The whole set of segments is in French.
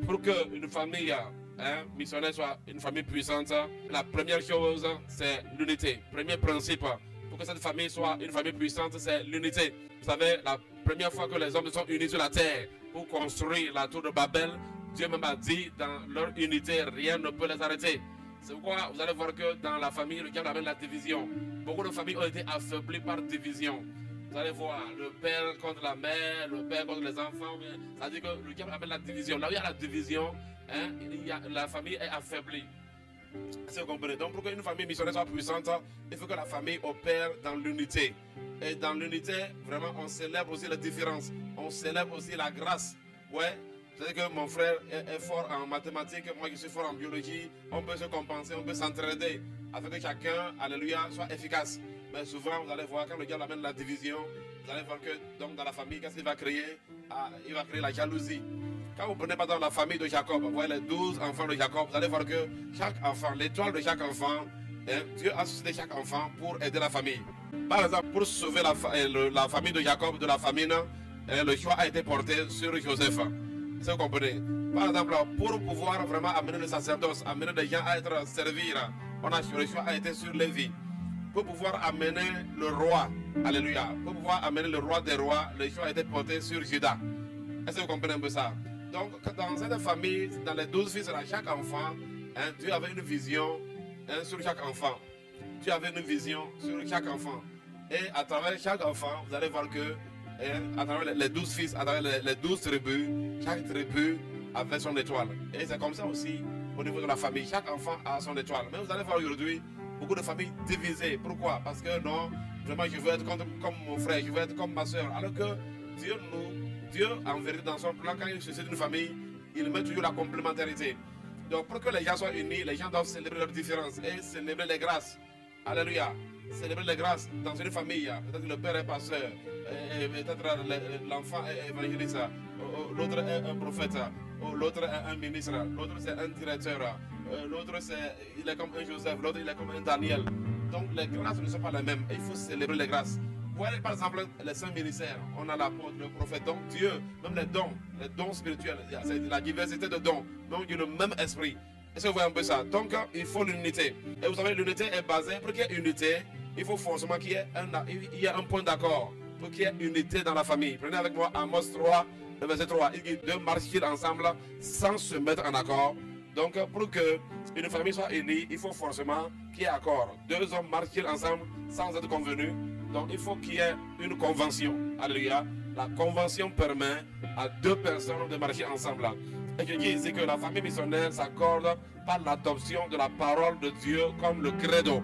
pour qu'une famille missionnaire soit une famille puissante, la première chose, c'est l'unité. Premier principe, pour que cette famille soit une famille puissante, c'est l'unité. Vous savez, la première fois que les hommes sont unis sur la terre pour construire la tour de Babel, Dieu même a dit, dans leur unité, rien ne peut les arrêter. C'est pourquoi vous allez voir que dans la famille, le diable amène la division. Beaucoup de familles ont été affaiblies par division. Vous allez voir, le père contre la mère, le père contre les enfants. Ça veut dire que le diable amène la division. Là où il y a la division, la famille est affaiblie. Est-ce que vous comprenez? Donc pour qu'une famille missionnaire soit puissante, il faut que la famille opère dans l'unité. Et dans l'unité, vraiment, on célèbre aussi la différence. On célèbre aussi la grâce. Ouais. C'est-à-dire que mon frère est fort en mathématiques, moi je suis fort en biologie, on peut se compenser, on peut s'entraider afin que chacun, alléluia, soit efficace. Mais souvent, vous allez voir, quand le diable amène la division, vous allez voir que donc, dans la famille, qu'est-ce qu'il va créer? Il va créer la jalousie. Quand vous prenez par exemple la famille de Jacob, vous voyez les 12 enfants de Jacob, vous allez voir que chaque enfant, l'étoile de chaque enfant, Dieu a suscité chaque enfant pour aider la famille. Par exemple, pour sauver la famille de Jacob de la famine, le choix a été porté sur Joseph. Vous comprenez? Par exemple, pour pouvoir vraiment amener le sacerdoce, amener les gens à être servir, le choix a été sur Lévi. Pour pouvoir amener le roi, alléluia, pour pouvoir amener le roi des rois, le choix a été porté sur Judas. Est-ce que vous comprenez un peu ça? Donc, dans cette famille, dans les 12 fils, à chaque enfant, Dieu avait une vision sur chaque enfant. Dieu avait une vision sur chaque enfant. Et à travers chaque enfant, vous allez voir que à travers les 12 fils, à travers les 12 tribus, chaque tribu avait son étoile. Et c'est comme ça aussi au niveau de la famille. Chaque enfant a son étoile. Mais vous allez voir aujourd'hui beaucoup de familles divisées. Pourquoi? Parce que non, vraiment je veux être comme mon frère, je veux être comme ma soeur. Alors que Dieu en vérité dans son plan, quand il suscite une famille, il met toujours la complémentarité. Donc pour que les gens soient unis, les gens doivent célébrer leurs différences et célébrer les grâces. Alléluia. Célébrer les grâces dans une famille. Peut-être le père est pasteur, peut-être l'enfant est évangéliste, l'autre est un prophète, l'autre est un ministre, l'autre c'est un directeur, l'autre il est comme un Joseph, l'autre il est comme un Daniel. Donc les grâces ne sont pas les mêmes. Il faut célébrer les grâces. Vous voyez par exemple les saints ministères, on a l'apôtre, le prophète, donc Dieu, même les dons spirituels, c'est la diversité de dons, donc il y a le même esprit. Est-ce que vous voyez un peu ça? Donc il faut l'unité. Et vous savez, l'unité est basée, pour qu'il y ait unité, il faut forcément qu'il y ait un point d'accord, pour qu'il y ait unité dans la famille. Prenez avec moi Amos 3, le verset 3. Il dit deux marchent ensemble sans se mettre en accord. Donc pour qu'une famille soit unie, il faut forcément qu'il y ait accord. Deux hommes marchent ensemble sans être convenus. Donc il faut qu'il y ait une convention. Alléluia. La convention permet à deux personnes de marcher ensemble. Et je dis ici que la famille missionnaire s'accorde par l'adoption de la parole de Dieu comme le credo.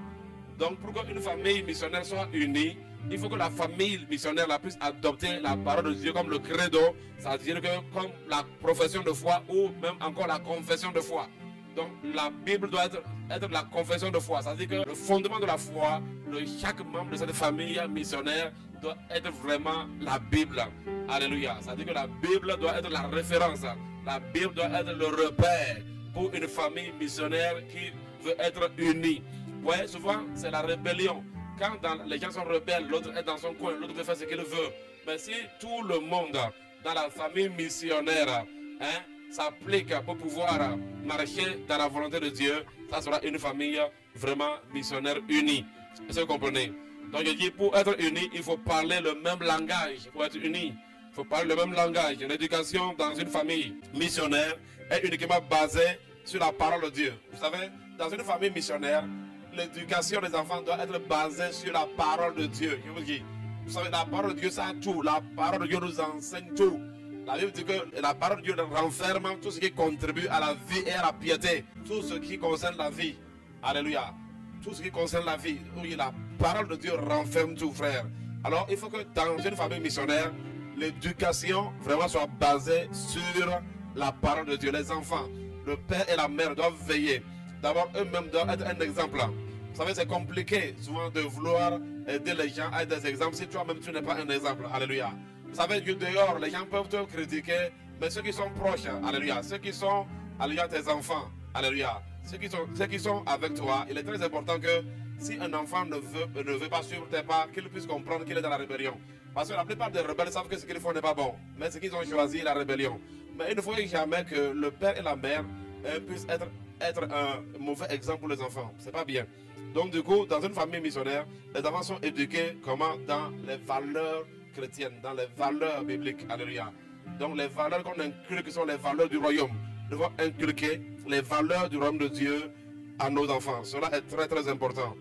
Donc pour qu'une famille missionnaire soit unie, il faut que la famille missionnaire puisse adopter la parole de Dieu comme le credo, c'est-à-dire que comme la profession de foi ou même encore la confession de foi. Donc la Bible doit être la confession de foi, c'est-à-dire que le fondement de la foi de chaque membre de cette famille missionnaire doit être vraiment la Bible. Alléluia. C'est-à-dire que la Bible doit être la référence, la Bible doit être le repère pour une famille missionnaire qui veut être unie. Ouais, souvent c'est la rébellion. Quand les gens sont rebelles, l'autre est dans son coin, l'autre veut faire ce qu'il veut. Mais si tout le monde dans la famille missionnaire s'applique pour pouvoir marcher dans la volonté de Dieu, ça sera une famille vraiment missionnaire unie. Est-ce que vous comprenez? Donc je dis, pour être uni, il faut parler le même langage. Pour être uni, il faut parler le même langage. L'éducation dans une famille missionnaire est uniquement basée sur la parole de Dieu. Vous savez, dans une famille missionnaire, l'éducation des enfants doit être basée sur la parole de Dieu. Je vous dis, vous savez, la parole de Dieu, ça a tout. La parole de Dieu nous enseigne tout. La Bible dit que la parole de Dieu renferme tout ce qui contribue à la vie et à la piété. Tout ce qui concerne la vie. Alléluia. Tout ce qui concerne la vie. Oui, la parole de Dieu renferme tout, frère. Alors, il faut que dans une famille missionnaire, l'éducation vraiment soit basée sur la parole de Dieu. Les enfants, le père et la mère doivent veiller. D'abord, eux-mêmes doivent être un exemple. Vous savez, c'est compliqué souvent de vouloir aider les gens à être des exemples si toi-même tu n'es pas un exemple. Alléluia. Vous savez, dehors, les gens peuvent te critiquer, mais ceux qui sont proches, alléluia, ceux qui sont, alléluia, tes enfants, alléluia, ceux qui sont avec toi, il est très important que si un enfant ne veut pas suivre tes pas, qu'il puisse comprendre qu'il est dans la rébellion. Parce que la plupart des rebelles savent que ce qu'ils font n'est pas bon, mais ce qu'ils ont choisi, la rébellion. Mais il ne faudrait jamais que le père et la mère puissent être un mauvais exemple pour les enfants. C'est pas bien. Donc du coup, dans une famille missionnaire, les enfants sont éduqués comment? Dans les valeurs chrétiennes, dans les valeurs bibliques. Alléluia. Donc les valeurs qu'on inculque sont les valeurs du royaume. Nous devons inculquer les valeurs du royaume de Dieu à nos enfants. Cela est très très important.